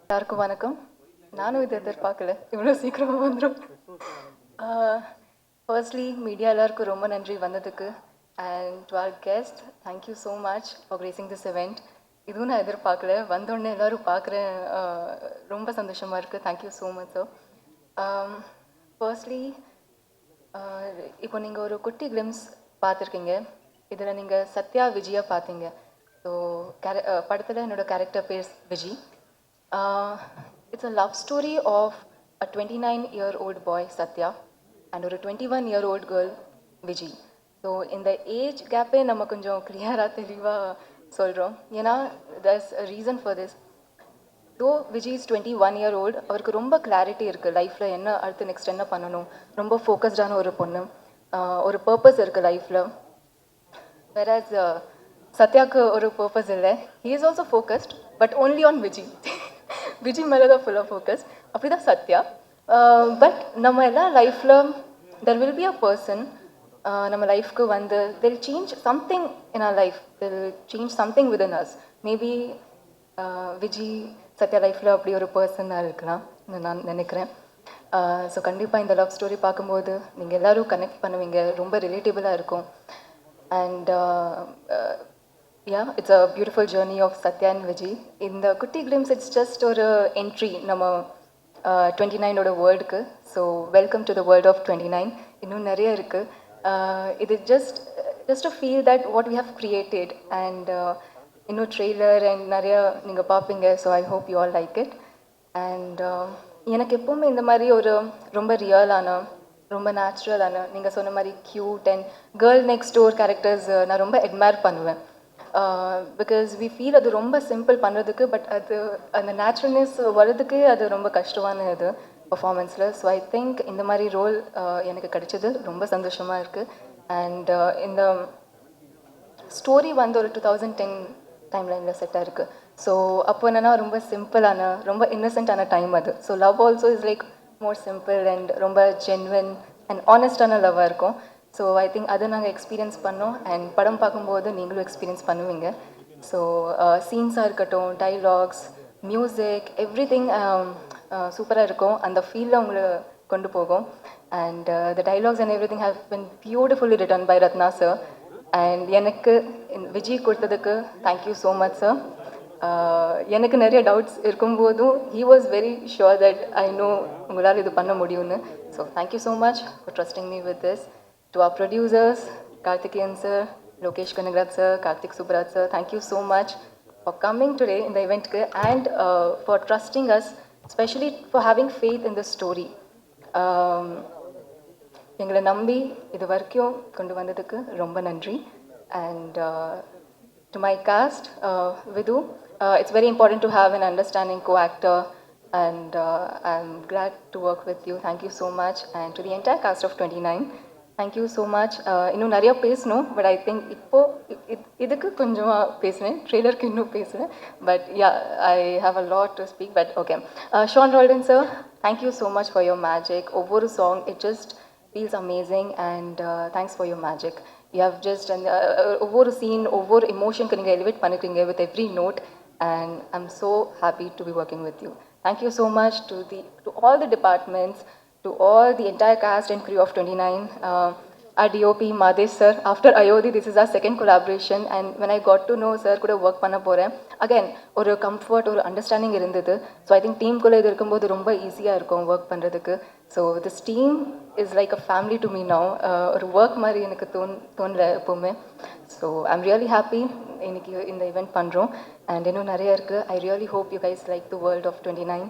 எல்லாருக்கும் வணக்கம். நானும் இது எதிர்பார்க்கல, இவ்வளோ சீக்கிரமாக வந்துடும். ஃபர்ஸ்ட்லி மீடியா எல்லாருக்கும் ரொம்ப நன்றி வந்ததுக்கு. And to our guest, thank you so much for gracing this event. இதுவும் நான் எதிர்பார்க்கல, வந்தோடனே எல்லோரும் பார்க்குறேன், ரொம்ப சந்தோஷமாக இருக்குது. Thank you so much sir. Firstly இப்போ நீங்கள் ஒரு குட்டி கிளிம்ஸ் பார்த்துருக்கீங்க. இதில் நீங்கள் சத்யா விஜயா பார்த்தீங்க. ஸோ படத்தில் என்னோடய கேரக்டர் பேர் Viji. It's a love story of a 29-year-old boy, Satya, and a 21-year-old girl, Viji. So, in the age gap, நம்ம கொஞ்சம் கிளியராக தெளிவாக சொல்கிறோம். ஏன்னா there's a reason for this. Though Viji is 21-year-old, அவருக்கு ரொம்ப கிளாரிட்டி இருக்குது லைஃப்பில், என்ன அடுத்து நெக்ஸ்ட் என்ன பண்ணணும், ரொம்ப ஃபோக்கஸ்டான ஒரு பொண்ணு, ஒரு பர்பஸ் இருக்குது லைஃப்பில். whereas சத்யாவுக்கு ஒரு பர்பஸ் இல்லை. he is also focused, but only on Viji. Viji மேலே தான் ஃபுல்லாக ஃபோக்கஸ். அப்படி தான் சத்யா. பட் நம்ம எல்லா லைஃப்பில் there will be a person நம்ம லைஃப்க்கு வந்து they'll change something in our life, they'll change something with in us. Maybe Viji Sathya லைஃப்பில் அப்படி ஒரு பர்சனாக இருக்கலாம் நான் நினைக்கிறேன். ஸோ கண்டிப்பாக இந்த லவ் ஸ்டோரி பார்க்கும்போது நீங்கள் எல்லோரும் கனெக்ட் பண்ணுவீங்க, ரொம்ப ரிலேட்டிபிளாக இருக்கும். And yeah, it's a beautiful journey of Satya and Vijay. In the Kutti Glimpse, it's just an entry nama 29 oda world ku. So welcome to the world of 29. Innum nariya irukku. It is just to feel that what we have created, and trailer and nariya neenga paapinga. So I hope you all like it. And எனக்கு எப்பவுமே இந்த மாதிரி ஒரு ரொம்ப ரியலான, ரொம்ப நேச்சுரலான, நீங்கள் சொன்ன மாதிரி cute and girl next door characters நான் ரொம்ப அட்மையர் பண்ணுவேன். பிகாஸ் வி ஃபீல் அது ரொம்ப சிம்பிள் பண்ணுறதுக்கு, பட் அது அந்த நேச்சுரல்னஸ் வர்றதுக்கு அது ரொம்ப கஷ்டமான இது பர்ஃபார்மன்ஸில். ஸோ ஐ திங்க் இந்த மாதிரி ரோல் எனக்கு கிடைச்சது ரொம்ப சந்தோஷமாக இருக்குது. அண்ட் இந்த ஸ்டோரி வந்து ஒரு 2010 டைம்லைனில் செட்டாக இருக்குது. ஸோ அப்போ என்னென்னா ரொம்ப சிம்பிளான, ரொம்ப இன்னசென்ட்டான டைம் அது. So love also is like more simple and ரொம்ப ஜென்வன் அண்ட் ஆனஸ்டான லவ்வாக இருக்கும். ஸோ ஐ திங்க் அதை நாங்கள் எக்ஸ்பீரியன்ஸ் பண்ணோம். அண்ட் படம் பார்க்கும்போது நீங்களும் எக்ஸ்பீரியன்ஸ் பண்ணுவீங்க. ஸோ சீன்ஸாக இருக்கட்டும், டைலாக்ஸ், மியூசிக், எவ்ரி திங் சூப்பராக இருக்கும். அந்த ஃபீலில் உங்களை கொண்டு போகும். And the dialogues and everything have been beautifully written by Ratna sir. And எனக்கு விஜய் கொடுத்ததுக்கு தேங்க்யூ ஸோ மச் சார். எனக்கு நிறைய டவுட்ஸ் இருக்கும்போதும் he was very sure that I know உங்களால் இது பண்ண முடியும்னு. So thank you so much for trusting me with this. To our producers, Karthikeyan sir, Lokesh Kanagraj sir, Karthik Subraj sir, thank you so much for coming today in the event and for trusting us, especially for having faith in the story. எங்களை நம்பி இது வரைக்கும் கொண்டு வந்ததுக்கு ரொம்ப நன்றி. And to my cast, Vidhu, it's very important to have an understanding co-actor, and I'm glad to work with you. Thank you so much. And to the entire cast of 29, thank you so much. இன்னும் நிறையா பேசணும், but I think இப்போது இதுக்கு கொஞ்சமாக பேசுவேன், ட்ரெய்லருக்கு இன்னும் பேசுவேன். But yeah, I have a lot to speak. But okay, Sean Roldan sir, thank you so much for your magic. ஒவ்வொரு song it just feels amazing. And thanks for your magic. You have just அந்த ஒவ்வொரு சீன், ஒவ்வொரு எமோஷனுக்கு நீங்கள் elevate பண்ணிக்கிறீங்க with every note. And I am so happy to be working with you. Thank you so much to all the departments, to all the entire cast and crew of 29, our DOP Madesh sir. After Ayodhi, this is our second collaboration, and when I got to know sir kuda work panna poren, again ஒரு comfort, ஒரு understanding இருந்தது. So I think team குள்ள இது இருக்கும்போது ரொம்ப ஈஸியாக இருக்கும் work பண்ணுறதுக்கு. So this team is like a family to me now. ஒரு ஒர்க் மாதிரி எனக்கு தோணல எப்போவுமே. So I'm really happy இன்னைக்கு இந்த event பண்ணுறோம். அண்ட் இன்னும் நிறைய இருக்குது. I really hope you guys like the world of 29.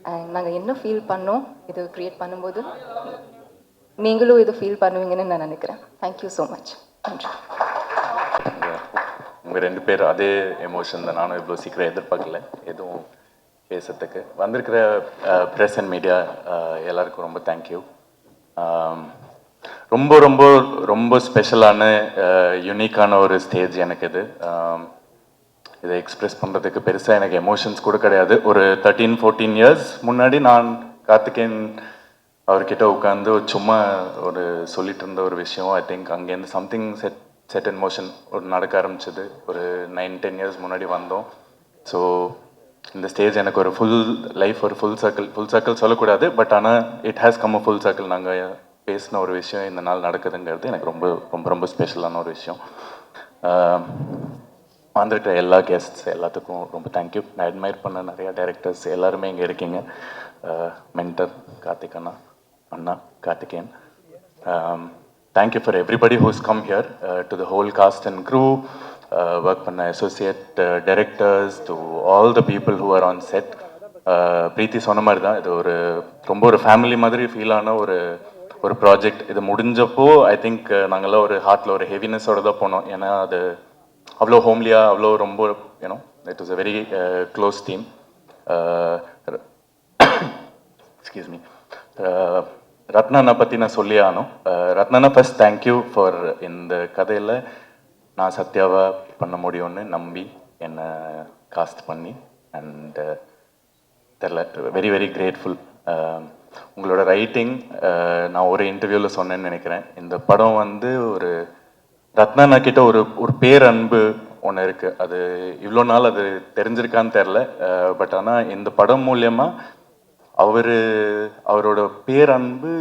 And நாங்கள் என்ன ஃபீல் பண்ணோம் இது க்ரியேட் பண்ணும்போது நீங்களும் இது ஃபீல் பண்ணுவீங்கன்னு நான் நினைக்கிறேன். Thank you so much. நன்றி. உங்கள் ரெண்டு பேர் அதே எமோஷன் தான். நானும் இவ்வளோ சீக்கிரம் எதிர்பார்க்கல எதுவும் பேசுறதுக்கு. வந்திருக்கிற ப்ரெஸ் அண்ட் மீடியா எல்லாருக்கும் ரொம்ப தேங்க்யூ. ரொம்ப ரொம்ப ரொம்ப ஸ்பெஷலான யூனிக்கான ஒரு ஸ்டேஜ் எனக்கு இது. இதை எக்ஸ்பிரஸ் பண்ணுறதுக்கு பெருசாக எனக்கு எமோஷன்ஸ் கூட கிடையாது. ஒரு 13-14 இயர்ஸ் முன்னாடி நான் கார்த்திகேயன் அவர்கிட்ட உட்காந்து சும்மா ஒரு சொல்லிட்டு இருந்த ஒரு விஷயம், ஐ திங்க் அங்கேருந்து சம்திங் செட் இன் மோஷன் ஒரு நடக்க ஆரம்பிச்சது. ஒரு 9-10 இயர்ஸ் முன்னாடி வந்தோம். ஸோ இந்த ஸ்டேஜ் எனக்கு ஒரு ஃபுல் லைஃப், ஒரு ஃபுல் சர்க்கிள் சொல்லக்கூடாது, பட் ஆனால் it has come a full circle. நாங்கள் பேசின ஒரு விஷயம் இந்த நாள் நடக்குதுங்கிறது எனக்கு ரொம்ப ரொம்ப ரொம்ப ஸ்பெஷலான ஒரு விஷயம். வந்துட்டு எல்லா கெஸ்ட்ஸ் எல்லாத்துக்கும் ரொம்ப தேங்க்யூ. நான் அட்மையர் பண்ண நிறையா டைரக்டர்ஸ் எல்லாருமே இங்கே இருக்கீங்க. மென்டர் கார்த்திக் அண்ணா Karthikeyan. Thank you for everybody who's come here, to the whole cast and crew, work பண்ண associate directors, to all the people who are on set. Preethi சொன்ன மாதிரி தான், இது ஒரு ரொம்ப ஒரு ஃபேமிலி மாதிரி ஃபீல் ஆன ஒரு ப்ராஜெக்ட். இது முடிஞ்சப்போ ஐ திங்க் நாங்கள்லாம் ஒரு ஹார்ட்டில் ஒரு ஹெவினஸோடு தான் போனோம். ஏன்னா அது அவ்வளோ ஹோம்லியாக, அவ்வளோ ரொம்ப you know it was a very close team. Excuse me. ரத்னானை பற்றி நான் சொல்லி ஆனோம். ரத்னானா ஃபர்ஸ்ட் தேங்க்யூ ஃபார் இந்த கதையில் நான் சத்யாவை பண்ண முடியும்னு நம்பி என்னை காஸ்ட் பண்ணி, அண்ட் தெரில, வெரி வெரி கிரேட்ஃபுல். உங்களோட ரைட்டிங், நான் ஒரு இன்டர்வியூவில் சொன்னேன்னு நினைக்கிறேன், இந்த படம் வந்து ஒரு ரத்னானா கிட்ட ஒரு பேரன்பு ஒன்று இருக்குது. அது இவ்வளோ நாள் அது தெரிஞ்சிருக்கான்னு தெரில, பட் ஆனால் இந்த படம் மூலியமாக அவரோட பேரன்பு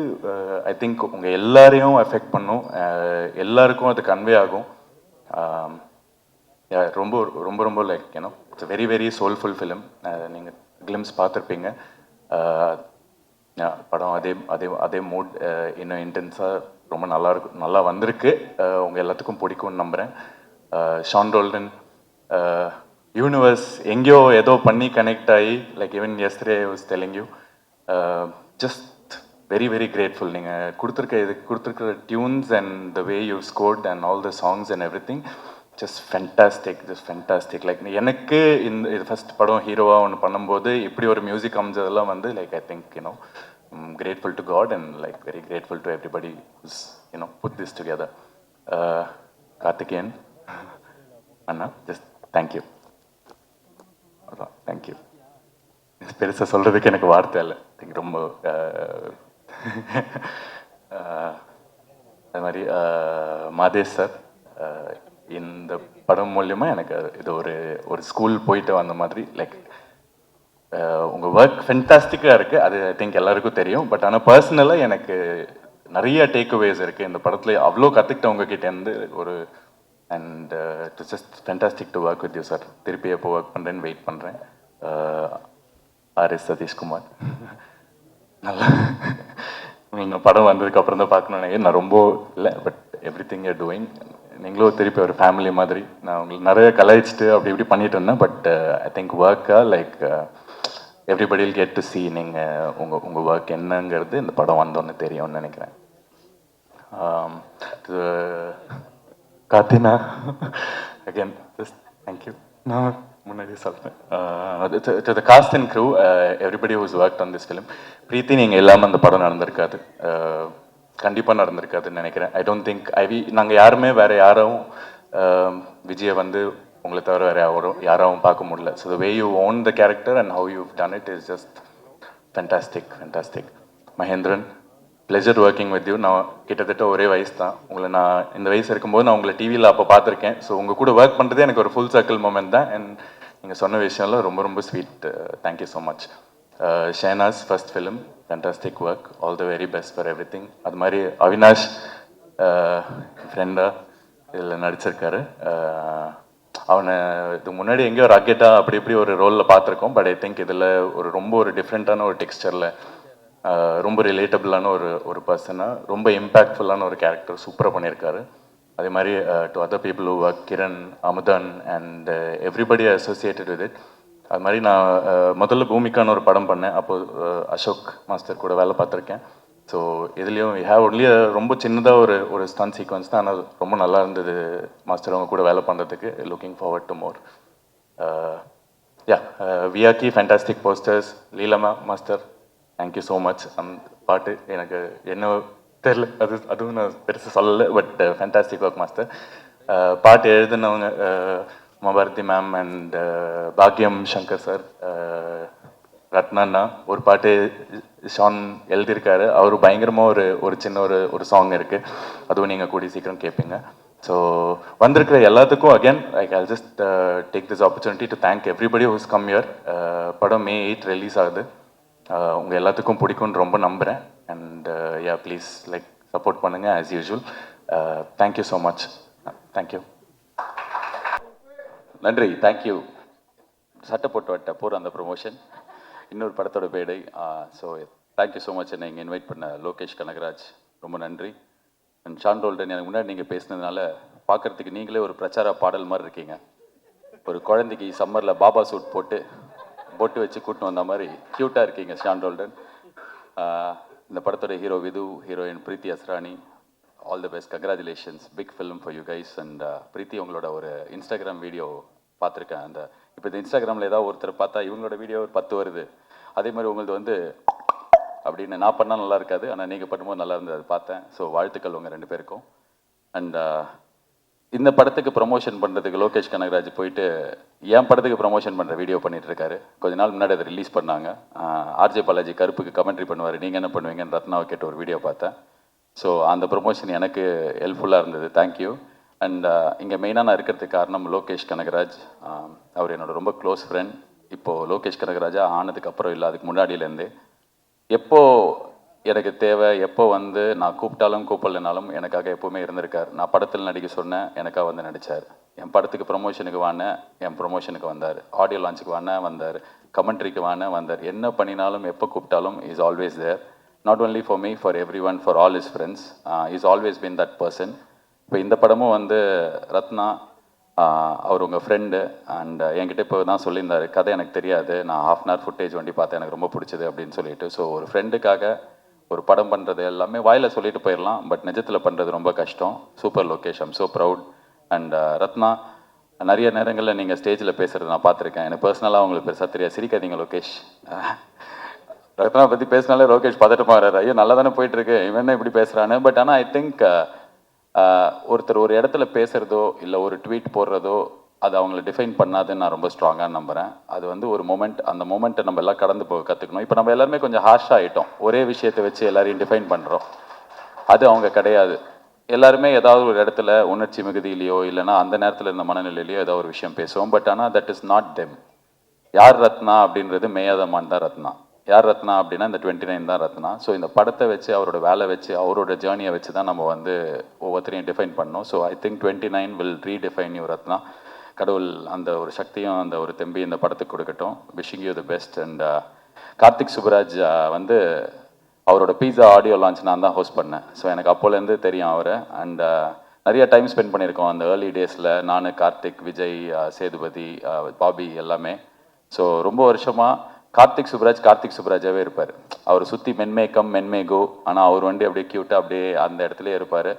ஐ திங்க் உங்கள் எல்லாரையும் எஃபெக்ட் பண்ணும், எல்லாருக்கும் அது கன்வே ஆகும். ரொம்ப ரொம்ப ரொம்ப லைக் ஏன்னோ it's very very soulful film. நீங்கள் கிளிம்ஸ் பார்த்துருப்பீங்க. படம் அதே அதே அதே மூட் இன்னும் இன்டென்ஸாக ரொம்ப நல்லா வந்திருக்கு. உங்கள் எல்லாத்துக்கும் பிடிக்கும்னு நம்புகிறேன். ஷான் ரோல்டன் யூனிவர்ஸ் எங்கேயோ ஏதோ பண்ணி கனெக்ட் ஆகி, like even yesterday I was telling you, just very very grateful. நீங்கள் கொடுத்துருக்கிற tunes and the way you scored and all the songs and every thing, just fantastic. Like எனக்கு இது ஃபஸ்ட் படம் ஹீரோவாக ஒன்று பண்ணும்போது இப்படி ஒரு மியூசிக் அமைஞ்சதெல்லாம் வந்து like I think you know grateful to God and like very grateful to everybody who's you know put this together. Karthikeyan அண்ணா, ஜஸ்ட் தேங்க்யூ. அதான், தேங்க்யூ. பெருசாக சொல்கிறதுக்கு எனக்கு வார்த்தை இல்லை. எனக்கு ரொம்ப அது மாதிரி மாதேஷ் சார், இந்த படம் மூலியமாக எனக்கு இது ஒரு ஸ்கூல் போயிட்டு வந்த மாதிரி. லைக் உங்கள் ஒர்க் ஃபென்டாஸ்டிக்காக இருக்குது, அது ஐ திங்க் எல்லாருக்கும் தெரியும். பட் ஆனால் பர்சனலாக எனக்கு நிறைய டேக்அவேஸ் இருக்குது இந்த படத்தில். அவ்வளோ கற்றுக்கிட்டேன் உங்ககிட்டேருந்து ஒரு, and it's just fantastic to work with you sir. திருப்பி எப்போ ஒர்க் பண்ணுறேன்னு வெயிட் பண்ணுறேன். ஆர்எஸ் சதீஷ்குமார், நல்லா நீங்கள் படம் வந்ததுக்கப்புறம் தான் பார்க்கணுன்னு நான் ரொம்ப இல்லை, but every thing you're doing. நீங்களும் திருப்பி ஒரு ஃபேமிலி மாதிரி. நான் உங்களுக்கு நிறைய கலாய்ச்சிட்டு அப்படி இப்படி பண்ணிட்டு இருந்தேன், பட் ஐ திங்க் ஒர்க்காக like everybody will get to see நீங்கள் உங்கள் ஒர்க் என்னங்கிறது இந்த படம் வந்தோன்னு தெரியும்னு நினைக்கிறேன். கார்த்தினா அகேன் ஜஸ்ட் தேங்க்யூ. நான் முன்னாடியே சொல்கிறேன். To the cast and crew, everybody who's worked on this film. Preethi, நீங்கள் இல்லாமல் அந்த படம் நடந்திருக்காது, கண்டிப்பாக நடந்திருக்காதுன்னு நினைக்கிறேன். ஐ டோன்ட் திங்க் நாங்கள் யாருமே வேறு யாரும் விஜயை வந்து உங்களை தவிர வேறு யாரும் பார்க்க முடியல. So the way you own the character and how you done it is just fantastic. Mahendran, pleasure working with you. நான் கிட்டத்தட்ட ஒரே வயசு தான் உங்களை. நான் இந்த வயசு இருக்கும்போது நான் உங்களை டிவியில் அப்போ பார்த்துருக்கேன். ஸோ உங்கள் கூட ஒர்க் பண்ணுறதே எனக்கு ஒரு ஃபுல் சர்க்கிள் மூமெண்ட் தான். அண்ட் நீங்கள் சொன்ன விஷயம்லாம் ரொம்ப ரொம்ப sweet. Thank you so much. Shenaz, first film, fantastic work, all the very best for everything. அது மாதிரி அவினாஷ் ஃப்ரெண்டாக இதில் நடிச்சிருக்காரு. அவனை இதுக்கு முன்னாடி எங்கேயோ ராக்கெட்டாக அப்படி இப்படி ஒரு ரோலில் பார்த்துருக்கோம், பட் ஐ திங்க் இதில் ரொம்ப ஒரு டிஃப்ரெண்ட்டான ஒரு டெக்ஸ்டரில் ரொம்ப ரிலேட்டபிளான ஒரு பர்சனாக, ரொம்ப இம்பேக்ட்ஃபுல்லான ஒரு கேரக்டர் சூப்பராக பண்ணியிருக்காரு. அதே மாதிரி to other people who work, Kiran, Amudhan and everybody associated with it. அது மாதிரி நான் முதல்ல பூமிக்கான ஒரு படம் பண்ணேன், அப்போது அசோக் மாஸ்டர் கூட வேலை பார்த்துருக்கேன். ஸோ இதுலேயும் ஒன்லி ரொம்ப சின்னதாக ஒரு ஸ்டன் சீக்வன்ஸ் தான், ஆனால் ரொம்ப நல்லா இருந்தது மாஸ்டர் அவங்க கூட வேலை பண்ணுறதுக்கு. Looking forward to more. Vicky, fantastic posters. Leelama master, thank you so much. அந்த பாட்டு எனக்கு என்ன தெரில, அதுவும் நான் பெருசாக சொல்லலை, பட் ஃபேண்டாஸ்டிக் ஒர்க் மாஸ்டர். பாட்டு எழுதுனவங்க மபாரதி மேம் அண்ட் பாக்யம் சங்கர் சார், ரத்னாண்ணா ஒரு பாட்டு ஷான் எழுதியிருக்காரு. அவர் பயங்கரமாக ஒரு சின்ன ஒரு சாங் இருக்குது, அதுவும் நீங்கள் கூடி சீக்கிரம் கேட்பீங்க. ஸோ வந்திருக்கிற எல்லாத்துக்கும் again I just take this opportunity to thank everybody who's come here. படம் May 8 ரிலீஸ் ஆகுது. உங்கள் எல்லாத்துக்கும் பிடிக்கும்னு ரொம்ப நம்புகிறேன். And yeah please like support பண்ணுங்கள் as usual. Thank you so much. Thank you. நன்றி, தேங்க்யூ. சட்டை போட்டு வட்ட போகிற அந்த ப்ரொமோஷன் இன்னொரு படத்தோட பேடை. So thank you so much. என்னை இங்கே இன்வைட் பண்ண லோகேஷ் கனகராஜ் ரொம்ப நன்றி. அண்ட் ஷான் ரோல்டன், எனக்கு முன்னாடி நீங்கள் பேசினதுனால பார்க்குறதுக்கு நீங்களே ஒரு பிரச்சார பாடல் மாதிரி இருக்கீங்க. ஒரு குழந்தைக்கு சம்மரில் பாபா சூட் போட்டு பொட்டு வச்சு கூட்டின்னு வந்த மாதிரி க்யூட்டாக இருக்கீங்க ஷான் ரோல்டன். இந்த படத்தோட hero Vidhu, heroine Preethi Asrani, all the best, congratulations, big film for you guys. And Preethi, உங்களோட ஒரு இன்ஸ்டாகிராம் வீடியோ பார்த்துருக்கேன். அந்த இப்போ இந்த இன்ஸ்டாகிராமில் ஏதாவது ஒருத்தர் பார்த்தா இவங்களோட வீடியோ ஒரு 10 வருது. அதே மாதிரி உங்களது வந்து அப்படின்னு நான் பண்ணால் நல்லா இருக்காது, ஆனால் நீங்கள் பண்ணும்போது நல்லா இருந்தது, அது பார்த்தேன். ஸோ வாழ்த்துக்கள் உங்கள் 2 பேருக்கும். அண்ட் இந்த படத்துக்கு ப்ரமோஷன் பண்ணுறதுக்கு லோகேஷ் கனகராஜ் போயிட்டு என் படத்துக்கு ப்ரமோஷன் பண்ணுற வீடியோ பண்ணிகிட்ருக்காரு. கொஞ்ச நாள் முன்னாடி அதை ரிலீஸ் பண்ணாங்க. ஆர்ஜே பாலாஜி கருப்புக்கு கமெண்ட்ரி பண்ணுவார், நீங்கள் என்ன பண்ணுவீங்கன்னு ரத்னாவை கேட்ட ஒரு வீடியோ பார்த்தேன். ஸோ அந்த ப்ரொமோஷன் எனக்கு ஹெல்ப்ஃபுல்லாக இருந்தது. தேங்க்யூ. அண்ட் இங்கே மெயினாக நான் இருக்கிறதுக்கு காரணம் லோகேஷ் கனகராஜ். அவர் என்னோட ரொம்ப க்ளோஸ் ஃப்ரெண்ட். இப்போது லோகேஷ் கனகராஜா ஆனதுக்கு அப்புறம் இல்லை, அதுக்கு முன்னாடியிலேருந்தே எப்போ எனக்கு தேவை, எப்போ வந்து நான் கூப்பிட்டாலும் கூப்பிடலனாலும் எனக்காக எப்போவுமே இருந்திருக்கார். நான் படத்தில் நடிக்க சொன்னேன், எனக்காக வந்து நடித்தார். என் படத்துக்கு ப்ரொமோஷனுக்கு வானேன், என் ப்ரொமோஷனுக்கு வந்தார். ஆடியோ லான்ச்சுக்கு வானேன் வந்தார், கமெண்ட்ரிக்கு வானேன் வந்தார். என்ன பண்ணினாலும் எப்போ கூப்பிட்டாலும் is always there. Not only for me, for everyone, for all his friends. Is always been that person. இப்போ இந்த படமும் வந்து ரத்னா அவர் உங்கள் ஃப்ரெண்டு. அண்ட் என்கிட்ட இப்போ தான் சொல்லியிருந்தார், கதை எனக்கு தெரியாது, நான் ½ அன் ஹவர் ஃபுட்டேஜ் வண்டி பார்த்தேன், எனக்கு ரொம்ப பிடிச்சது அப்படின்னு சொல்லிட்டு. ஸோ ஒரு ஃப்ரெண்டுக்காக ஒரு படம் பண்ணுறது எல்லாமே வாயில் சொல்லிட்டு போயிடலாம், பட் நிஜத்தில் பண்ணுறது ரொம்ப கஷ்டம். Super Lokesh, I'm so proud. And Ratna, நிறைய நேரங்களில் நீங்கள் ஸ்டேஜில் பேசுகிறது நான் பார்த்துருக்கேன். எனக்கு பர்சனலாக உங்களுக்கு பெருசாக தெரியாது, சிரிக்காதீங்க லோகேஷ். ரத்னா பற்றி பேசினாலே லோகேஷ் பதட்டமாக வர்றாரு, ஐயோ நல்லா தானே போயிட்டுருக்கு, இவன் என்ன இப்படி பேசுகிறான்னு. பட் ஆனால் ஐ திங்க் ஒருத்தர் ஒரு இடத்துல பேசுகிறதோ இல்லை ஒரு ட்வீட் போடுறதோ அது அவங்கள டிஃபைன் பண்ணாதுன்னு நான் ரொம்ப ஸ்ட்ராங்காக நம்புகிறேன். அது வந்து ஒரு மொமெண்ட், அந்த மொமெண்ட்டை நம்ம எல்லாம் கடந்து போக கற்றுக்கணும். இப்போ நம்ம எல்லாருமே கொஞ்சம் ஹார்ஷாக ஆகிட்டோம், ஒரே விஷயத்தை வச்சு எல்லாரையும் டிஃபைன் பண்ணுறோம். அது அவங்க கிடையாது. எல்லாருமே ஏதாவது ஒரு இடத்துல உணர்ச்சி மிகுதியிலையோ இல்லைனா அந்த நேரத்தில் இருந்த மனநிலையிலையோ ஏதாவது ஒரு விஷயம் பேசுவோம். பட் ஆனால் தட் இஸ் நாட் தெம். யார் ரத்னா அப்படின்றது மேயாதமான் தான் ரத்னா. யார் ரத்னா அப்படின்னா இந்த 29 தான் ரத்னா. ஸோ இந்த படத்தை வச்சு, அவரோட வேலை வச்சு, அவரோட ஜேர்னியை வச்சு தான் நம்ம வந்து ஒவ்வொருத்தரையும் டிஃபைன் பண்ணோம். So I think 29 will redefine you Ratna. கடவுள் அந்த ஒரு சக்தியும் அந்த ஒரு தெம்பி இந்த படத்துக்கு கொடுக்கட்டும். Wishing you the best. And Karthik Subbaraj வந்து அவரோட பீஸா ஆடியோ லான்ச் நான் தான் ஹோஸ்ட் பண்ணேன். ஸோ எனக்கு அப்போலேருந்து தெரியும் அவரை. அண்ட் நிறைய டைம் ஸ்பெண்ட் பண்ணியிருக்கோம் அந்த ஏர்லி டேஸில், நான், கார்த்திக், விஜய், சேதுபதி, பாபி எல்லாமே. ஸோ ரொம்ப வருஷமாக கார்த்திக் சுப்ராஜாவே இருப்பார். அவர் சுற்றி மென்மேக்கம் மென்மேகோ, ஆனால் அவர் வண்டி அப்படியே க்யூட்டாக அப்படியே அந்த இடத்துலேயே இருப்பார்.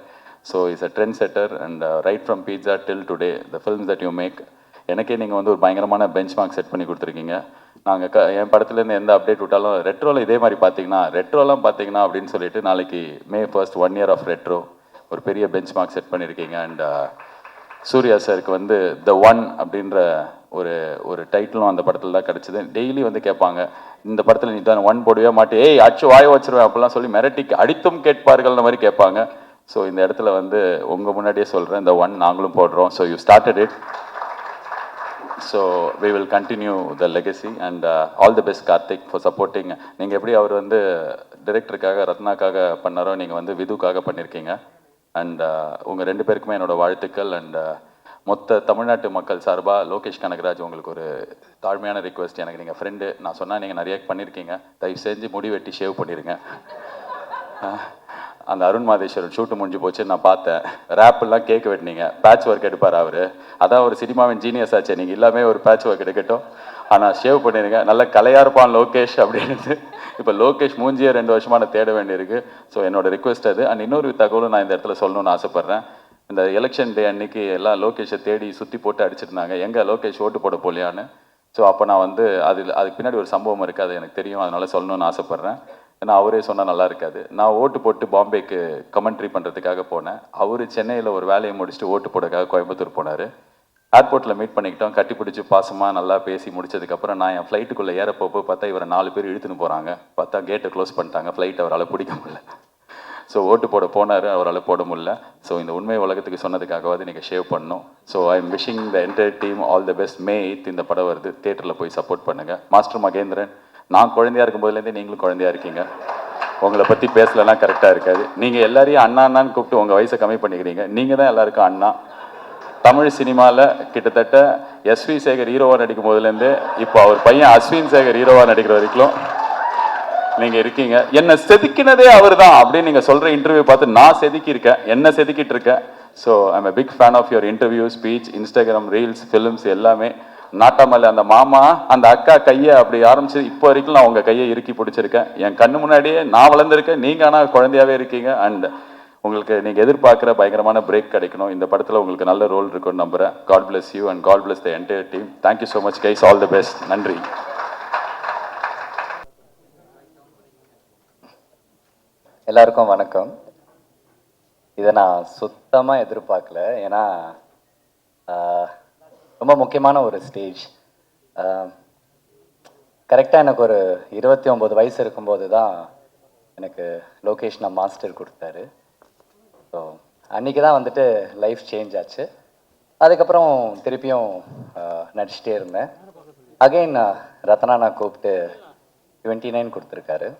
So is a trendsetter. And right from Pizza till today the films that you make, எனக்கே நீங்கள் வந்து ஒரு பயங்கரமான பெஞ்ச் மார்க் செட் பண்ணி கொடுத்துருக்கீங்க. நாங்கள் என் படத்துலேருந்து எந்த அப்டேட் விட்டாலும் ரெட்ரோவில் இதே மாதிரி ரெட்ரோலாம் பார்த்தீங்கன்னா அப்படின்னு சொல்லிட்டு நாளைக்கு May 1 1 year ஆஃப் ரெட்ரோ ஒரு பெரிய பெஞ்ச் மார்க் செட் பண்ணியிருக்கீங்க. அண்ட் சூர்யா சாருக்கு வந்து த ஒன் அப்படின்ற ஒரு டைட்டிலும் அந்த படத்தில் தான் கிடச்சிது. டெய்லி வந்து கேட்பாங்க, இந்த படத்தில் நீ தான் ஒன் போடவே மாட்டே, ஏய் அச்சு வாய வச்சிருவேன் அப்படிலாம் சொல்லி மிரட்டிக்கு அடித்தும் கேட்பார்கள்ன்ற மாதிரி கேட்பாங்க. ஸோ இந்த இடத்துல வந்து உங்கள் முன்னாடியே சொல்கிறேன், இந்த ஒன் நாங்களும் போடுறோம். So you started it, so we will continue the legacy. And all the best Karthik for supporting. நீங்கள் எப்படி அவர் வந்து டிரெக்டருக்காக ரத்னாக்காக பண்ணாரோ, நீங்கள் வந்து விதுக்காக பண்ணியிருக்கீங்க. அண்ட் உங்கள் 2 பேருக்குமே என்னோடய வாழ்த்துக்கள். அண்ட் மொத்த தமிழ்நாட்டு மக்கள் சார்பாக லோகேஷ் கனகராஜ் உங்களுக்கு ஒரு தாழ்மையான ரிக்வெஸ்ட். எனக்கு நீங்கள் ஃப்ரெண்டு, நான் சொன்னால் நீங்கள் நிறைய பண்ணியிருக்கீங்க, தயவு செஞ்சு முடி வெட்டி ஷேவ் பண்ணிடுங்க. அந்த அருண் மாதேஸ்வரன் ஷூட்டு முடிஞ்சு போச்சு, நான் பார்த்தேன். ரேப்பெல்லாம் கேட்க வெட்டினீங்க, பேட்ச் ஒர்க் எடுப்பார் அவர். அதான் ஒரு சினிமாவின் ஜீனியஸ் ஆச்சு, நீங்கள் எல்லாமே ஒரு பேட்ச் ஒர்க் எடுக்கட்டும், ஆனால் ஷேவ் பண்ணிடுங்க. நல்ல கலையாக இருப்பான் லோகேஷ் அப்படின்னு. இப்போ லோகேஷ் மூஞ்சியே 2 வருஷமாக நான் தேட வேண்டியிருக்கு. ஸோ என்னோட ரிக்வெஸ்ட் அது. அண்ட் இன்னொரு தகவலும் நான் இந்த இடத்துல சொல்லணும்னு ஆசைப்பட்றேன். இந்த எலெக்ஷன் டே அன்னைக்கு எல்லாம் லோகேஷை தேடி சுற்றி போட்டு அடிச்சிருந்தாங்க, எங்கே லோகேஷ் ஓட்டு போட போலியான்னு. ஸோ அப்போ நான் வந்து அதுக்கு பின்னாடி ஒரு சம்பவம் இருக்குது, அது எனக்கு தெரியும், அதனால் சொல்லணும்னு ஆசைப்பட்றேன். ஏன்னா அவரே சொன்னால் நல்லா இருக்காது. நான் ஓட்டு போட்டு பாம்பேக்கு கமெண்ட்ரி பண்ணுறதுக்காக போனேன். அவர் சென்னையில் ஒரு வேலையை முடிச்சுட்டு ஓட்டு போடுறதுக்காக கோயம்புத்தூர் போனார். ஏர்போர்ட்டில் மீட் பண்ணிக்கிட்டோம், கட்டி பிடிச்சி பாசமாக நல்லா பேசி முடிச்சதுக்கப்புறம் நான் என் ஃப்ளைட்டுக்குள்ளே ஏற போப்போ பார்த்தா இவரை 4 பேர் இழுத்துன்னு போகிறாங்க. பார்த்தா கேட்டை க்ளோஸ் பண்ணிட்டாங்க, ஃப்ளைட் அவரால் பிடிக்க முடியல. ஸோ ஓட்டு போட போனார், அவரால் போட முடியல. ஸோ இந்த உண்மை உலகத்துக்கு சொன்னதுக்காகவாது நீங்கள் ஷேவ் பண்ணணும். So I am wishing the entire team all the best. May 8 இந்த படம் வருது, தேட்டரில் போய் சப்போர்ட் பண்ணுங்கள். மாஸ்டர் மகேந்திரன், நான் குழந்தையா இருக்கும்போதுலேருந்தே நீங்களும் குழந்தையா இருக்கீங்க. உங்களை பற்றி பேசலன்னா கரெக்டாக இருக்காது. நீங்கள் எல்லாரையும் அண்ணா அண்ணான்னு கூப்பிட்டு உங்கள் வயசை கம்மி பண்ணிக்கிறீங்க. நீங்கள் தான் எல்லாருக்கும் அண்ணா. தமிழ் சினிமாவில் கிட்டத்தட்ட எஸ்வி சேகர் ஹீரோவாக நடிக்கும் போதுலேருந்து இப்போ அவர் பையன் அஸ்வின் சேகர் ஹீரோவாக நடிக்கிற வரைக்கும் நீங்கள் இருக்கீங்க. என்னை செதுக்கினதே அவர் தான் அப்படின்னு நீங்கள் சொல்கிற இன்டர்வியூ பார்த்து நான் செதுக்கியிருக்கேன், என்ன செதுக்கிட்டு இருக்கேன். So I'm a big fan of your interview, speech, Instagram reels, films எல்லாமே. நாட்டாமல்ல அந்த மாமா அந்த அக்கா கையை அப்படி ஆரம்பிச்சு இப்போ வரைக்கும் நான் உங்கள் கையை இறுக்கி பிடிச்சிருக்கேன். என் கண்ணு முன்னாடியே நான் வளர்ந்துருக்கேன், நீங்கள் ஆனால் குழந்தையாவே இருக்கீங்க. அண்ட் உங்களுக்கு நீங்கள் எதிர்பார்க்குற பயங்கரமான பிரேக் கிடைக்கணும். இந்த படத்தில் உங்களுக்கு நல்ல ரோல் இருக்குன்னு நம்புகிறேன். God bless you and God bless the entire team. Thank you so much guys, all the best. நன்றி. எல்லாருக்கும் வணக்கம். இதை நான் சுத்தமாக எதிர்பார்க்கல. ஏன்னா ரொம்ப முக்கியமான ஒரு ஸ்டேஜ். கரெக்டாக எனக்கு ஒரு 29 வயசு இருக்கும்போது தான் எனக்கு லோகேஷ் நான் மாஸ்டர் கொடுத்தாரு. ஸோ அன்றைக்கி தான் வந்துட்டு லைஃப் சேஞ்ச் ஆச்சு. அதுக்கப்புறம் திருப்பியும் நடிச்சிட்டே இருந்தேன். அகெயின் ரத்னா நான் கூப்பிட்டு 29 கொடுத்துருக்காரு.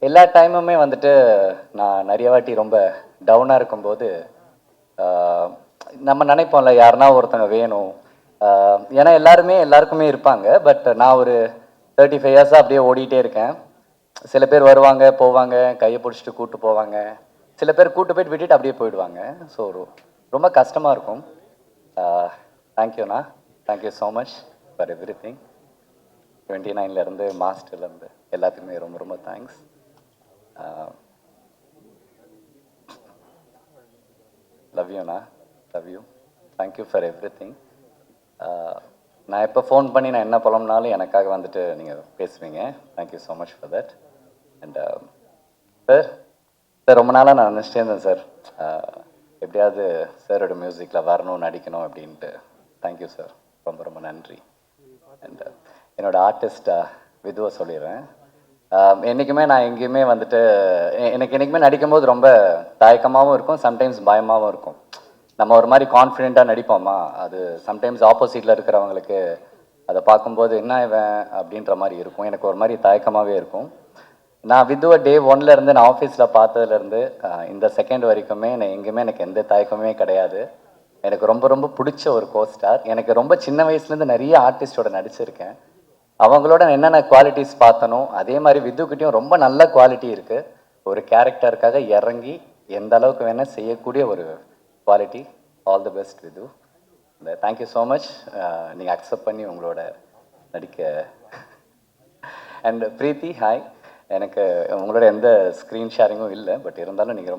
எல்லா டைமுமே வந்துட்டு நான் நிறைய வாட்டி ரொம்ப டவுனாக இருக்கும்போது நம்ம நினைப்போம்ல யாருன்னா ஒருத்தங்க வேணும். ஏன்னா எல்லாருக்குமே இருப்பாங்க. பட் நான் ஒரு 35 இயர்ஸாக அப்படியே ஓடிட்டே இருக்கேன். சில பேர் வருவாங்க போவாங்க, கையை பிடிச்சிட்டு கூப்பிட்டு போவாங்க, சில பேர் கூப்பிட்டு போயிட்டு விட்டுட்டு அப்படியே போயிடுவாங்க. ஸோ ரொம்ப கஷ்டமாக இருக்கும். தேங்க்யூண்ணா, thank you so much for everything. 29லேருந்து மாஸ்டர்லேருந்து எல்லாத்துக்குமே ரொம்ப ரொம்ப தேங்க்ஸ். லவ் யூண்ணா, love you, thank you for everything. நான் எப்போ ஃபோன் பண்ணி நான் என்ன புலம்னாலும் எனக்காக வந்துட்டு நீங்கள் பேசுவீங்க. Thank you so much for that. And sir ரொம்ப நாளாக நான் நினச்சிட்டே இருந்தேன் சார், எப்படியாவது சாரோட மியூசிக்கில் வரணும், நடிக்கணும் அப்படின்ட்டு. தேங்க்யூ சார், ரொம்ப ரொம்ப நன்றி. அண்ட் என்னோடய ஆர்டிஸ்ட்டாக விதுவை சொல்லிடுறேன். என்றைக்குமே நான் எங்கேயுமே வந்துட்டு எனக்கு என்றைக்குமே நடிக்கும்போது ரொம்ப தயக்கமாகவும் இருக்கும், சம்டைம்ஸ் பயமாகவும் இருக்கும். நம்ம ஒரு மாதிரி கான்ஃபிடெண்ட்டாக நடிப்போமா, அது சம்டைம்ஸ் ஆப்போசிட்டில் இருக்கிறவங்களுக்கு அதை பார்க்கும்போது என்ன இவன் அப்படின்ற மாதிரி இருக்கும். எனக்கு ஒரு மாதிரி தயக்கமாகவே இருக்கும். நான் விதுவை டே 1லேருந்து நான் ஆஃபீஸில் பார்த்ததுலேருந்து இந்த செகண்ட் வரைக்குமே நான் எங்கேயுமே எனக்கு எந்த தயக்கமே கிடையாது. எனக்கு ரொம்ப ரொம்ப பிடிச்ச ஒரு கோஸ்டார். எனக்கு ரொம்ப சின்ன வயசுலேருந்து நிறைய ஆர்டிஸ்டோட நடிச்சிருக்கேன். அவங்களோட என்னென்ன குவாலிட்டிஸ் பார்த்தனோ அதே மாதிரி விதுக்கிட்டையும் ரொம்ப நல்ல குவாலிட்டி இருக்குது. ஒரு கேரக்டருக்காக இறங்கி எந்த அளவுக்கு வேணால் செய்யக்கூடிய ஒரு quality. All the best Vidhu. Thank you so much நீங்கள் அக்செப்ட் பண்ணி உங்களோட நடிக்க. And Preethi, hi. எனக்கு உங்களோட எந்த ஸ்க்ரீன் ஷேரிங்கும் இல்லை, பட் இருந்தாலும் நீங்கள்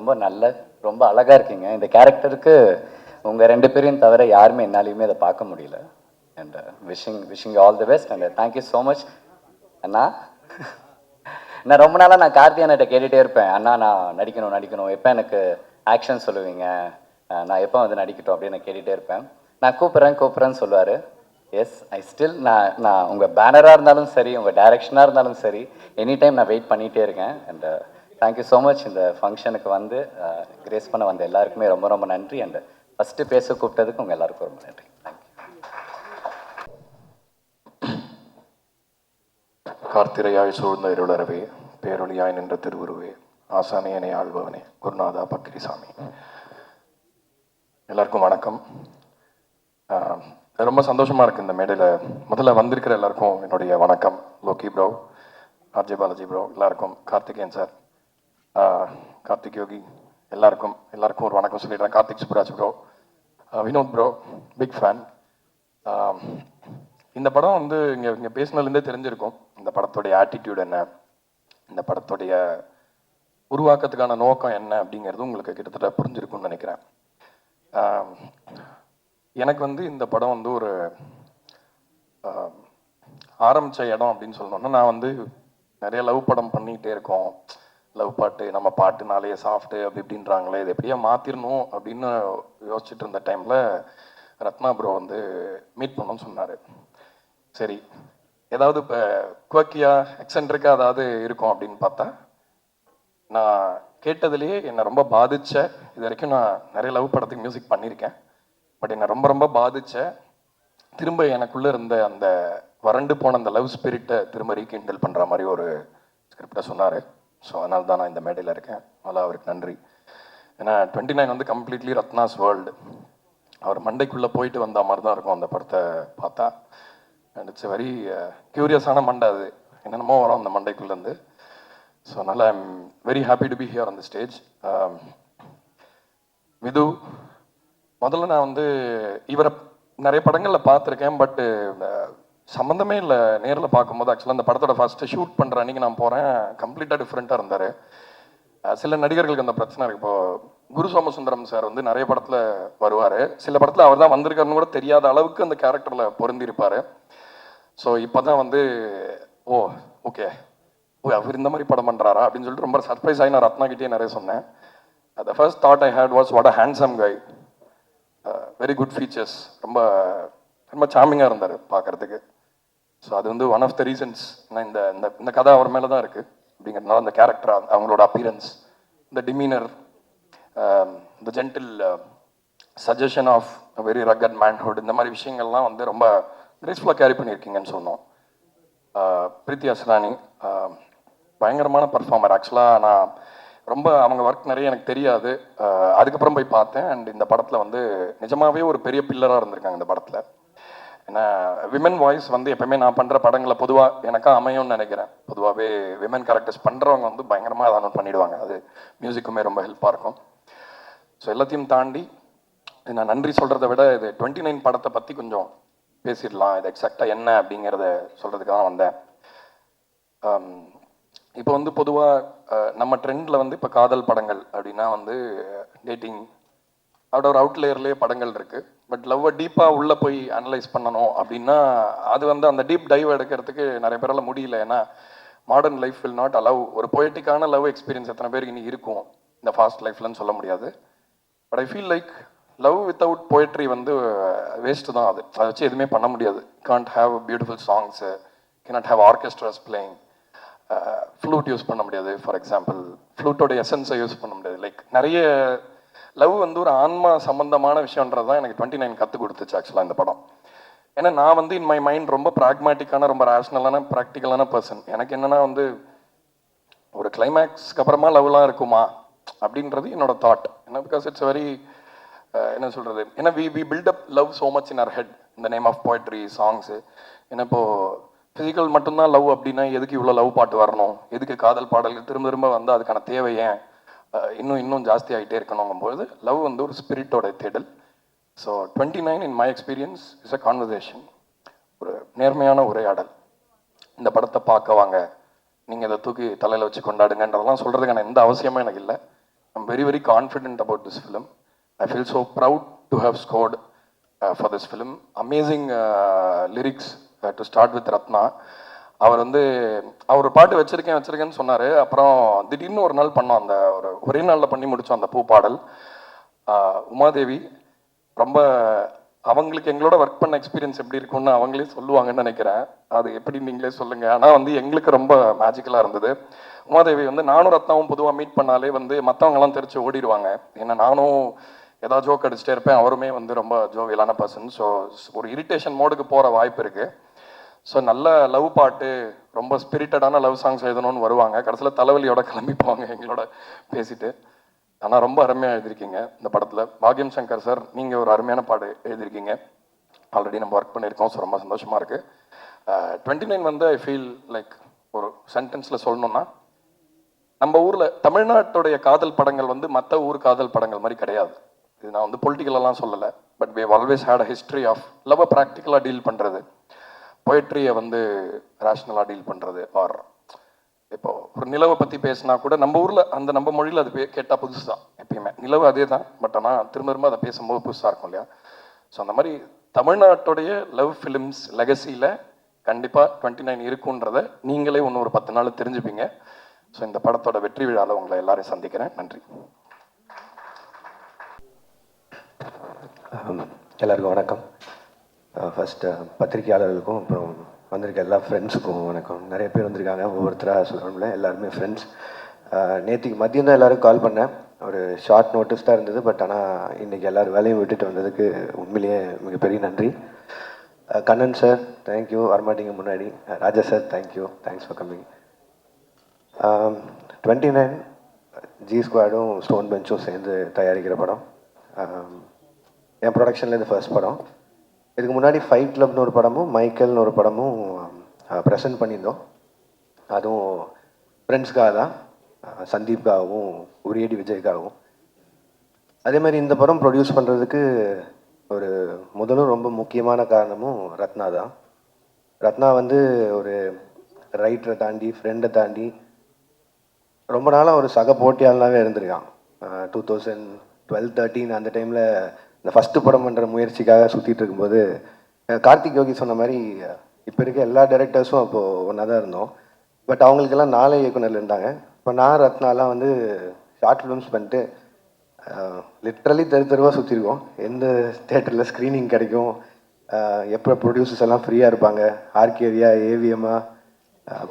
ரொம்ப அழகாக இருக்கீங்க. இந்த கேரக்டருக்கு உங்கள் 2 பேரையும் தவிர யாருமே என்னாலையுமே அதை பார்க்க முடியல. And wishing all the best. And thank you so much அண்ணா. நான் ரொம்ப நாளாக நான் கார்த்தி அண்ணாட்ட கேட்டுகிட்டே இருப்பேன், அண்ணா நான் நடிக்கணும், எப்போ எனக்கு ஆக்ஷன் சொல்லுவீங்க, நான் எப்போ வந்து நடிக்கட்டும் அப்படின்னு நான் கேட்டுகிட்டே இருப்பேன். நான் கூப்பிட்றேன்னு சொல்லுவார். எஸ், ஐ ஸ்டில் நான் உங்கள் பேனராக இருந்தாலும் சரி, உங்கள் டைரக்ஷனாக இருந்தாலும் சரி, எனி டைம் நான் வெயிட் பண்ணிகிட்டே இருக்கேன். And thank you so much. இந்த ஃபங்க்ஷனுக்கு வந்து கிரேஸ் பண்ண வந்த எல்லாருக்குமே ரொம்ப ரொம்ப நன்றி. அண்ட் ஃபஸ்ட்டு பேச கூப்பிட்டதுக்கு உங்கள் எல்லாருக்கும் ரொம்ப நன்றி. தேங்க்யூ. கார்த்திரையாய் சூழ்ந்த இருளறவே, பேரொழியாய் நின்ற திருவுருவே, ஆசானியனை ஆள்பவனே, குருநாதா பக்கிரிசாமி. எல்லாருக்கும் வணக்கம். ரொம்ப சந்தோஷமாக இருக்குது இந்த மேடையில். முதல்ல வந்திருக்கிற எல்லாருக்கும் என்னுடைய வணக்கம். Lokki bro, RJ Balaji bro, எல்லாருக்கும், கார்த்திகேயன் சார், கார்த்திக் யோகி, எல்லாருக்கும் ஒரு வணக்கம் சொல்லிடுறேன். Karthik Subbaraj bro, Vinoth bro, big fan. இந்த படம் வந்து இங்கே பேசினதுலேருந்தே தெரிஞ்சிருக்கும் இந்த படத்துடைய ஆட்டிடியூட் என்ன, இந்த படத்துடைய உருவாக்கத்துக்கான நோக்கம் என்ன அப்படிங்கிறது உங்களுக்கு கிட்டத்தட்ட புரிஞ்சிருக்கும்னு நினைக்கிறேன். எனக்கு வந்து இந்த படம் வந்து ஒரு ஆரம்பித்த இடம் அப்படின்னு சொல்லணும்னா, நான் வந்து நிறைய லவ் படம் பண்ணிகிட்டே இருக்கோம், லவ் பாட்டு நம்ம பாட்டுனாலே சாஃப்ட்டு அப்படி இப்படின்றாங்களே இது எப்படியா மாற்றிடணும் அப்படின்னு யோசிச்சுட்டு இருந்த டைமில் ரத்னா ப்ரோ வந்து மீட் பண்ணணும்னு சொன்னார். சரி ஏதாவது இப்போ குவக்கியா எக்ஸென்ட்ரிக்காக ஏதாவது இருக்கும் அப்படின்னு பார்த்தா, நான் கேட்டதுலேயே என்னை ரொம்ப பாதிச்ச, இது வரைக்கும் நான் நிறைய லவ் படத்துக்கு மியூசிக் பண்ணியிருக்கேன், பட் என்னை ரொம்ப ரொம்ப பாதிச்ச, திரும்ப எனக்குள்ளே இருந்த அந்த வறண்டு போன அந்த லவ் ஸ்பிரிட்டை திரும்ப ரீகிண்டல் பண்ணுற மாதிரி ஒரு ஸ்கிரிப்டை சொன்னார். ஸோ அதனால தான் நான் இந்த மேடையில் இருக்கேன். அதனால் அவருக்கு நன்றி. ஏன்னா 29 வந்து கம்ப்ளீட்லி ரத்னாஸ் வேர்ல்டு. அவர் மண்டைக்குள்ளே போயிட்டு வந்த மாதிரி தான் இருக்கும் அந்த படத்தை பார்த்தா. அண்ட் இட்ஸ் வெரி க்யூரியஸான மண்டை, அது என்னென்னமோ வரும் அந்த மண்டைக்குள்ளேருந்து. ஸோ அதனால் I am very happy to be here on the stage. Vidhu, முதல்ல நான் வந்து இவரை நிறைய படங்களில் பார்த்துருக்கேன், பட்டு சம்மந்தமே இல்லை. நேரில் பார்க்கும்போது ஆக்சுவலாக அந்த படத்தோட ஃபஸ்ட்டு ஷூட் பண்ணுற அன்றைக்கி நான் போகிறேன், கம்ப்ளீட்டாக டிஃப்ரெண்ட்டாக இருந்தார். சில நடிகர்களுக்கு அந்த பிரச்சனை இருக்குது. இப்போது குரு சோமசுந்தரம் சார் வந்து நிறைய படத்தில் வருவார், சில படத்தில் அவர் தான் வந்திருக்காருன்னு கூட தெரியாத அளவுக்கு அந்த கேரக்டரில் பொருந்திருப்பார். ஸோ இப்போ தான் வந்து ஓகே அவர் இந்த மாதிரி படம் பண்ணுறாரா அப்படின்னு சொல்லிட்டு ரொம்ப சர்ப்ரைஸ் ஆகி நான் ரத்னாகிட்டே நிறைய சொன்னேன். The first thought I had was what a handsome guy, very good features, ரொம்ப ரொம்ப சாமிங்காக இருந்தார் பார்க்குறதுக்கு. ஸோ அது வந்து ஒன் ஆஃப் த ரீசன்ஸ். நான் இந்த இந்த கதை அவர் மேலே தான் இருக்குது அப்படிங்கிறதுனால அந்த கேரக்டர், அவங்களோட அப்பியரன்ஸ், இந்த டிமீனர், இந்த gentle suggestion of very rugged manhood, இந்த மாதிரி விஷயங்கள்லாம் வந்து ரொம்ப கிரேஸ்ஃபுல்லாக கேரி பண்ணியிருக்கீங்கன்னு சொன்னோம். பிரீத்தி அஸ்ரானி பயங்கரமான பர்ஃபார்மர். ஆக்சுவலாக நான் ரொம்ப அவங்க ஒர்க் நிறைய எனக்கு தெரியாது, அதுக்கப்புறம் போய் பார்த்தேன். அண்ட் இந்த படத்தில் வந்து நிஜமாகவே ஒரு பெரிய பில்லராக இருந்திருக்காங்க இந்த படத்தில். ஏன்னா விமன் வாய்ஸ் வந்து எப்பவுமே நான் பண்ணுற படங்களை பொதுவாக எனக்கா அமையும்னு நினைக்கிறேன். பொதுவாகவே விமன் கேரக்டர்ஸ் பண்ணுறவங்க வந்து பயங்கரமாக அதை பண்ணிடுவாங்க, அது மியூசிக்குமே ரொம்ப ஹெல்ப்பாக இருக்கும். ஸோ எல்லாத்தையும் தாண்டி நான் நன்றி சொல்கிறத விட இது 29 படத்தை பற்றி கொஞ்சம் பேசிடலாம், இது எக்ஸாக்டாக என்ன அப்படிங்கிறத சொல்கிறதுக்கு தான் வந்தேன். இப்போ வந்து பொதுவாக நம்ம ட்ரெண்டில் வந்து இப்போ காதல் படங்கள் அப்படின்னா வந்து டேட்டிங் அதோட ஒரு அவுட்லேயர்லேயே படங்கள் இருக்குது. பட் லவ்வை டீப்பாக உள்ளே போய் அனலைஸ் பண்ணணும் அப்படின்னா அது வந்து அந்த டீப் டைவ் எடுக்கிறதுக்கு நிறைய பேரால் முடியல. ஏன்னா modern life will not allow ஒரு பொயட்டிக்கான லவ் எக்ஸ்பீரியன்ஸ் எத்தனை பேருக்கு இனி இருக்கும் இந்த ஃபாஸ்ட் லைஃப்லன்னு சொல்ல முடியாது. But I feel like love without poetry வந்து வேஸ்ட்டு தான். அதை வச்சு எதுவுமே பண்ண முடியாது. Can't have beautiful songs, cannot have orchestras playing, flute use பண்ண முடியாது. ஃபார் எக்ஸாம்பிள் ஃப்ளூட்டோட எசன்ஸை யூஸ் பண்ண முடியாது. லைக் நிறைய லவ் வந்து ஒரு ஆன்மா சம்பந்தமான விஷயன்றது தான் எனக்கு 29 கற்றுக் கொடுத்துச்சு ஆக்சுவலாக இந்த படம். ஏன்னா நான் வந்து இன் மை மைண்ட் ரொம்ப ப்ராக்மேட்டிக்கான, ரொம்ப ரேஷ்னலான, ப்ராக்டிக்கலான பர்சன். எனக்கு என்னென்னா வந்து ஒரு கிளைமேக்ஸ்க்கு அப்புறமா லவ்லாம் இருக்குமா அப்படின்றது என்னோட தாட். ஏன்னா பிகாஸ் இட்ஸ் வெரி என்ன சொல்கிறது, ஏன்னா we build up love so much in our head இந்த நேம் ஆஃப் போய்ட்ரி சாங்ஸு. ஏன்னா இப்போது ஃபிசிக்கல் மட்டும்தான் லவ் அப்படின்னா எதுக்கு இவ்வளோ லவ் பாட்டு வரணும், எதுக்கு காதல் பாடல்கள் திரும்ப திரும்ப வந்து அதுக்கான தேவை ஏன் இன்னும் ஜாஸ்தி ஆகிட்டே இருக்கணுங்கும்போது லவ் வந்து ஒரு ஸ்பிரிட்டோட தேடல். So 29 in my experience is a conversation, ஒரு நேர்மையான உரையாடல். இந்த படத்தை பார்க்க வாங்க, நீங்கள் இதை தூக்கி தலையில் வச்சு கொண்டாடுங்கன்றதெல்லாம் சொல்கிறதுக்கான எந்த அவசியமும் எனக்கு இல்லை. I'm very very confident about this film. I feel so proud to how scored for this film. Amazing lyrics to start with Ratna. அவர் வந்து அவர் பாட்டு வச்சிருக்கேன்னு சொன்னார். அப்புறம் திடீர்னு ஒரு நாள் பண்ணோம், அந்த ஒரே நாளில் பண்ணி முடித்தோம் அந்த பூ பாடல். உமாதேவி ரொம்ப அவங்களுக்கு எங்களோட ஒர்க் பண்ண எக்ஸ்பீரியன்ஸ் எப்படி இருக்கும்னு அவங்களே சொல்லுவாங்கன்னு நினைக்கிறேன். அது எப்படி நீங்களே சொல்லுங்கள். ஆனால் வந்து எங்களுக்கு ரொம்ப மேஜிக்கலாக இருந்தது. உமாதேவி வந்து நானும் ரத்னாவும் பொதுவாக மீட் பண்ணாலே வந்து மற்றவங்கலாம் தெரிச்சு ஓடிடுவாங்க. ஏன்னா நானும் ஏதாவது ஜோக் அடிச்சுட்டே இருப்பேன், அவருமே வந்து ரொம்ப ஜோவியலான பர்சன். ஸோ ஒரு இரிட்டேஷன் மோடுக்கு போகிற வாய்ப்பு இருக்குது. ஸோ நல்ல லவ் பாட்டு, ரொம்ப ஸ்பிரிட்டடான லவ் சாங்ஸ் எழுதணும்னு வருவாங்க, கடைசியில் தலைவலியோட கிளம்பிப்பாங்க எங்களோட பேசிட்டு. ஆனால் ரொம்ப அருமையாக எழுதியிருக்கீங்க இந்த படத்தில். பாக்யம் சங்கர் சார், நீங்கள் ஒரு அருமையான பாடு எழுதியிருக்கீங்க. ஆல்ரெடி நம்ம ஒர்க் பண்ணியிருக்கோம். ஸோ ரொம்ப சந்தோஷமாக இருக்குது. 29 வந்து ஐ ஃபீல் லைக் ஒரு சென்டென்ஸில் சொல்லணும்னா, நம்ம ஊரில் தமிழ்நாட்டுடைய காதல் படங்கள் வந்து மற்ற ஊர் காதல் படங்கள் மாதிரி கிடையாது. இது நான் வந்து பொலிட்டிக்கலெல்லாம் சொல்லலை, but we always had a history of லவ்வை ப்ராக்டிக்கலாக டீல் பண்ணுறது, பொயட்ரியை வந்து ரேஷ்னலாக டீல் பண்ணுறது. ஆர் இப்போ ஒரு நிலவை பற்றி பேசினா கூட நம்ம ஊரில் அந்த நம்ம மொழியில் அது கேட்டால் புதுசு தான். எப்பயுமே நிலவு அதே தான், பட் ஆனால் திரும்ப திரும்ப அதை பேசும்போது புதுசாக இருக்கும் இல்லையா. ஸோ அந்த மாதிரி தமிழ்நாட்டுடைய லவ் ஃபிலிம்ஸ் லெகசியில் கண்டிப்பாக 29 இருக்குன்றதை நீங்களே இன்னும் ஒரு 10 நாள் தெரிஞ்சுப்பீங்க. ஸோ இந்த படத்தோட வெற்றி விழாவில் உங்களை எல்லாரையும் சந்திக்கிறேன். நன்றி. எல்லாருக்கும் வணக்கம். ஃபஸ்ட்டு பத்திரிகையாளர்களுக்கும் அப்புறம் வந்திருக்க எல்லா ஃப்ரெண்ட்ஸுக்கும் வணக்கம். நிறைய பேர் வந்திருக்காங்க, ஒவ்வொருத்தராக சொல்லணும்ல, எல்லாருமே ஃப்ரெண்ட்ஸ். நேற்றுக்கு மதியம் தான் எல்லோரும் கால் பண்ணேன். ஒரு ஷார்ட் நோட்டீஸ் தான் இருந்தது, பட் ஆனால் இன்றைக்கி எல்லோரும் வேலையும் விட்டுட்டு வந்ததுக்கு உண்மையிலேயே மிகப்பெரிய நன்றி. கண்ணன் சார் தேங்க்யூ, வரமாட்டீங்க முன்னாடி. Raja sir thank you, thanks for coming. 29 G ஸ்குவாடும் ஸ்டோன் பெஞ்சும் சேர்ந்து தயாரிக்கிற படம். என் ப்ரொடக்ஷனில் இது ஃபர்ஸ்ட் படம். இதுக்கு முன்னாடி ஃபைட் கிளப்னு ஒரு படமும் மைக்கேல்னு ஒரு படமும் ப்ரெசென்ட் பண்ணியிருந்தோம். அதுவும் ஃப்ரெண்ட்ஸ்க்காக தான், சந்தீப்காகவும் உரியடி விஜய்க்காகவும். அதே மாதிரி இந்த படம் ப்ரொடியூஸ் பண்ணுறதுக்கு ஒரு முதலும் ரொம்ப முக்கியமான காரணமும் ரத்னா தான். ரத்னா வந்து ஒரு ரைட்டரை தாண்டி, ஃப்ரெண்டை தாண்டி ரொம்ப நாளாக ஒரு சக போட்டியாளனாகவே இருந்திருக்கான். 2012-13 அந்த டைமில் இந்த ஃபஸ்ட்டு படம் பண்ணுற முயற்சிக்காக சுற்றிட்டு இருக்கும்போது கார்த்திக் யோகி சொன்ன மாதிரி இப்போ இருக்க எல்லா டைரக்டர்ஸும் அப்போது ஒன்றா தான் இருந்தோம். பட் அவங்களுக்கெல்லாம் 4 இயக்குனர் இருந்தாங்க. இப்போ நான் ரத்னாலாம் வந்து ஷார்ட் ஃபிலிம்ஸ் பண்ணிட்டு லிட்ரலி தெருவாக சுற்றிருக்கோம். எந்த தேட்டரில் ஸ்க்ரீனிங் கிடைக்கும், எப்போ ப்ரொடியூசர்ஸ் எல்லாம் ஃப்ரீயாக இருப்பாங்க, ஆர்கேவியா, ஏவிஎம்மா,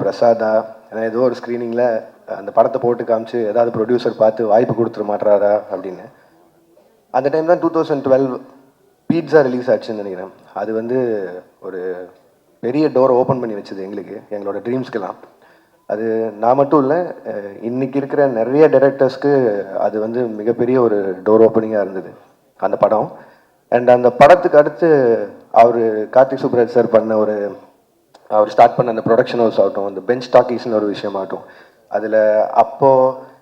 பிரசாதா, ஏன்னா ஏதோ ஒரு ஸ்க்ரீனிங்கில் அந்த படத்தை போட்டு காமிச்சு ஏதாவது ப்ரொடியூசர் பார்த்து வாய்ப்பு கொடுத்துட மாட்டாரா அப்படின்னு. அந்த டைம் தான் 2012 பீட்சா ரிலீஸ் ஆச்சுன்னு நினைக்கிறேன். அது வந்து ஒரு பெரிய டோரை ஓப்பன் பண்ணி வச்சது எங்களுக்கு, எங்களோட ட்ரீம்ஸ்க்கெல்லாம். அது நான் மட்டும் இல்லை, இன்றைக்கி இருக்கிற நிறைய டைரக்டர்ஸ்க்கு அது வந்து மிகப்பெரிய ஒரு டோர் ஓப்பனிங்காக இருந்தது அந்த படம். அண்ட் அந்த படத்துக்கு அடுத்து அவர் கார்த்திக் சுப்ராஜ் சார் பண்ண அவர் ஸ்டார்ட் பண்ண அந்த ப்ரொடக்ஷன் ஹவுஸ் ஆகட்டும், அந்த பெஞ்ச் டாக்கீஸ்னு ஒரு விஷயமாகட்டும், அதில் அப்போது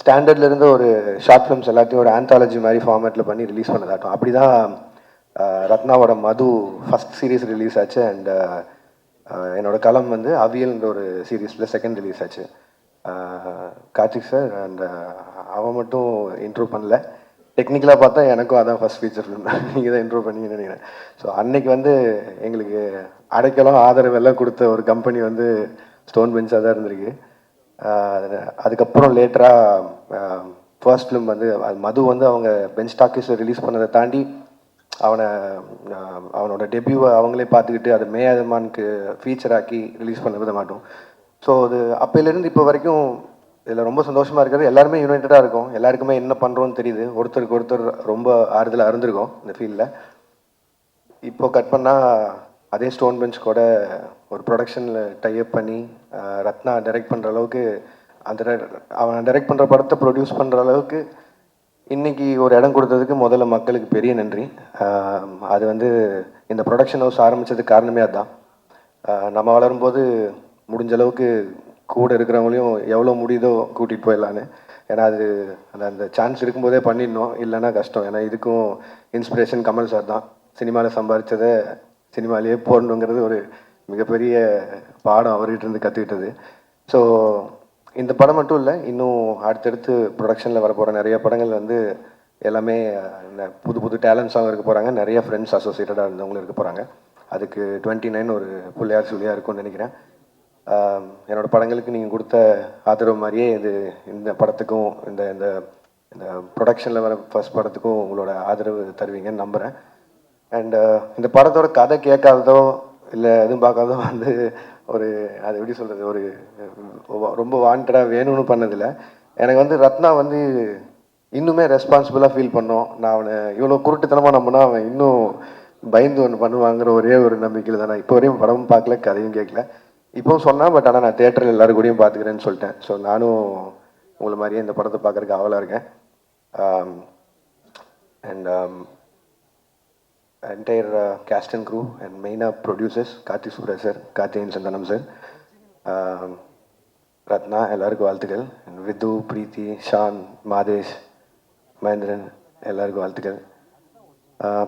ஸ்டாண்டர்டில் இருந்த ஒரு ஷார்ட் ஃபிலிம்ஸ் எல்லாத்தையும் ஒரு ஆந்தாலஜி மாதிரி ஃபார்மேட்டில் பண்ணி ரிலீஸ் பண்ணதாகட்டும். அப்படி தான் ரத்னாவோட மது ஃபஸ்ட் சீரீஸ் ரிலீஸ் ஆச்சு. அண்ட் என்னோட களம் வந்து அவியல்ன்ற ஒரு சீரீஸில் செகண்ட் ரிலீஸ் ஆச்சு. கார்த்திக் சார் அண்ட் அவன் மட்டும் இன்ட்ரோ பண்ணல, டெக்னிக்கலாக பார்த்தா எனக்கும் அதான் ஃபஸ்ட் ஃபீச்சர் ஃபிலிம் தான், நீங்கள் தான் இன்ட்ரோ பண்ணீங்கன்னு நினைக்கிறேன். ஸோ அன்னைக்கு வந்து எங்களுக்கு அடைக்கலம் ஆதரவு எல்லாம் கொடுத்த ஒரு கம்பெனி வந்து ஸ்டோன் பெஞ்சாக தான் இருந்திருக்கு. அதுக்கப்புறம் லேட்டராக ஃபர்ஸ்ட் ஃபிலிம் வந்து மது வந்து அவங்க பெஞ்ச் டாக்கீஸில் ரிலீஸ் பண்ணதை தாண்டி அவனோட டெபியூவை அவங்களே பார்த்துக்கிட்டு அதை மேயாதமானுக்கு ஃபீச்சர் ஆக்கி ரிலீஸ் பண்ண விட மாட்டோம். ஸோ அது அப்போலேருந்து இப்போ வரைக்கும் இதில் ரொம்ப சந்தோஷமாக இருக்கிறது, எல்லாருமே யுனைட்டடாக இருக்கும், எல்லாருக்குமே என்ன பண்ணுறோன்னு தெரியுது, ஒருத்தருக்கு ஒருத்தர் ரொம்ப ஆறுதலாக இருந்திருக்கோம் இந்த ஃபீல்டில். இப்போ கட் பண்ணால் அதே ஸ்டோன் பெஞ்ச் கூட ஒரு ப்ரொடக்ஷனில் டைப் பண்ணி ரத்னா டைரக்ட் பண்ணுற அளவுக்கு, அவன் டைரக்ட் பண்ணுற படத்தை ப்ரொடியூஸ் பண்ணுற அளவுக்கு இன்றைக்கி ஒரு இடம் கொடுத்ததுக்கு முதல்ல மக்களுக்கு பெரிய நன்றி. அது வந்து இந்த ப்ரொடக்ஷன் ஹவுஸ் ஆரம்பித்ததுக்கு காரணமே அதுதான். நம்ம வளரும்போது முடிஞ்ச அளவுக்கு கூட இருக்கிறவங்களையும் எவ்வளோ முடியுதோ கூட்டிகிட்டு போயிடலான்னு. ஏன்னா அது அந்த சான்ஸ் இருக்கும்போதே பண்ணிடணும், இல்லைன்னா கஷ்டம். ஏன்னா இதுக்கும் இன்ஸ்பிரேஷன் கமல் சார் தான். சினிமாவில் சம்பாதிச்சதை சினிமாலேயே போடணுங்கிறது ஒரு மிகப்பெரிய பாடம் அவர்கிட்ட இருந்து கற்றுக்கிட்டது. ஸோ இந்த படம் மட்டும் இல்லை, இன்னும் அடுத்தடுத்து ப்ரொடக்ஷனில் வரப்போகிற நிறைய படங்கள் வந்து எல்லாமே புது புது டேலண்ட்ஸாகவும் இருக்க போகிறாங்க, நிறைய ஃப்ரெண்ட்ஸ் அசோசியேட்டடாக இருந்தவங்களும் இருக்க போகிறாங்க. அதுக்கு 29 ஒரு புள்ளையார் சொல்லியாக இருக்கும்னு நினைக்கிறேன். என்னோடய படங்களுக்கு நீங்கள் கொடுத்த ஆதரவு மாதிரியே இந்த படத்துக்கும் இந்த இந்த இந்த ப்ரொடக்ஷனில் வர ஃபர்ஸ்ட் படத்துக்கும் உங்களோட ஆதரவு தருவீங்கன்னு நம்புகிறேன். அண்ட் இந்த படத்தோட கதை கேட்காததோ இல்லை எதுவும் பார்க்காதோ வந்து அது எப்படி சொல்கிறது, ரொம்ப வாண்டடாக வேணும்னு பண்ணதில்லை. எனக்கு வந்து ரத்னா வந்து இன்னுமே ரெஸ்பான்சிபிளாக ஃபீல் பண்ணோம். நான் அவனை இவ்வளோ குருட்டுத்தனமாக நம்பினா அவன் இன்னும் பயந்து ஒன்று பண்ணுவாங்கிற ஒரே ஒரு நம்பிக்கையில் தான் நான் இப்போ வரையும் படமும் பார்க்கல, கதையும் கேட்கல. இப்போவும் சொன்னேன், பட் ஆனால் நான் தேட்டரில் எல்லாரும் கூடயும் பார்த்துக்கிறேன்னு சொல்லிட்டேன். ஸோ நானும் உங்களை மாதிரியே இந்த படத்தை பார்க்குறதுக்கு ஆவலாக இருக்கேன். And entire cast and crew and மெயினாக producers Karthik Subbaraj sir, Karthikeyan Santhanam sir, Ratna, எல்லாருக்கும் வாழ்த்துக்கள். விது, பிரீத்தி, ஷான், மாதேஷ், மகேந்திரன், எல்லாருக்கும் வாழ்த்துக்கள்.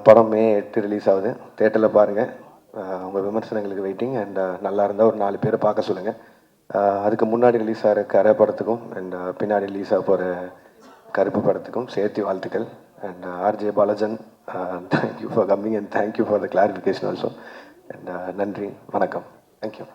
படம் May 8 ரிலீஸ் ஆகுது, தேட்டரில் பாருங்கள். உங்கள் விமர்சனங்களுக்கு வெயிட்டிங். அண்ட் நல்லா இருந்தால் ஒரு 4 பேரை பார்க்க சொல்லுங்கள். அதுக்கு முன்னாடி ரிலீஸ் ஆகிற கரை படத்துக்கும் அண்ட் பின்னாடி ரிலீஸ் ஆக போகிற கருப்பு படத்துக்கும் சேர்த்து வாழ்த்துக்கள். And RJ பாலாஜன், thank you for coming and thank you for the clarification also. And நன்றி, வணக்கம், தேங்க்யூ.